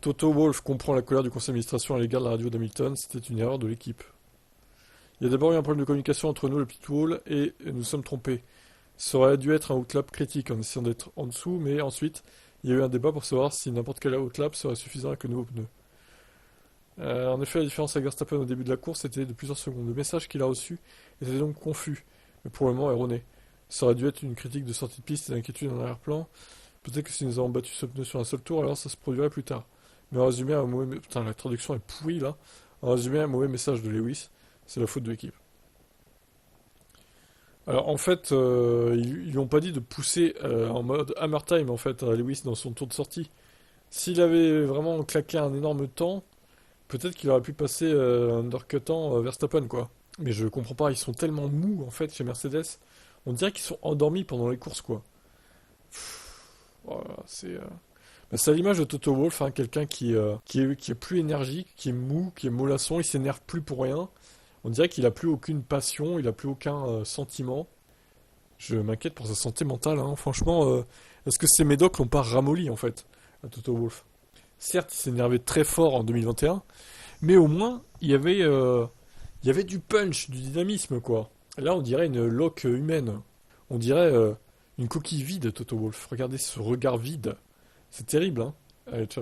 Toto Wolff comprend la colère du conseil d'administration à l'égard de la radio d'Hamilton. C'était une erreur de l'équipe. Il y a d'abord eu un problème de communication entre nous, le pitbull, et nous sommes trompés. Ça aurait dû être un outlap critique en essayant d'être en dessous, mais ensuite, il y a eu un débat pour savoir si n'importe quel outlap serait suffisant avec le nouveau pneu. En effet, la différence avec Verstappen au début de la course était de plusieurs secondes. Le message qu'il a reçu était donc confus, mais pour le moment erroné. Ça aurait dû être une critique de sortie de piste et d'inquiétude en arrière-plan. Peut-être que si nous avons battu ce pneu sur un seul tour, alors ça se produirait plus tard. Mais en résumé, un mauvais... Putain, la traduction est pourrie là. En résumé, un mauvais message de Lewis, c'est la faute de l'équipe. Alors en fait, ils lui ont pas dit de pousser en mode hammer time en fait à Lewis dans son tour de sortie. S'il avait vraiment claqué un énorme temps, peut-être qu'il aurait pu passer undercutant Verstappen quoi. Mais je comprends pas, ils sont tellement mous en fait chez Mercedes. On dirait qu'ils sont endormis pendant les courses quoi. Voilà, c'est à l'image de Toto Wolff, hein, quelqu'un qui est plus énergique, qui est mou, qui est mollasson, il s'énerve plus pour rien. On dirait qu'il a plus aucune passion, il a plus aucun sentiment. Je m'inquiète pour sa santé mentale, hein. Franchement, est-ce que ces médocs l'ont pas ramolli en fait à Toto Wolff? Certes, il s'est énervé très fort en 2021, mais au moins il y avait du punch, du dynamisme quoi. Là, on dirait une loque humaine. On dirait une coquille vide, Toto Wolff. Regardez ce regard vide. C'est terrible, hein. Allez, ciao.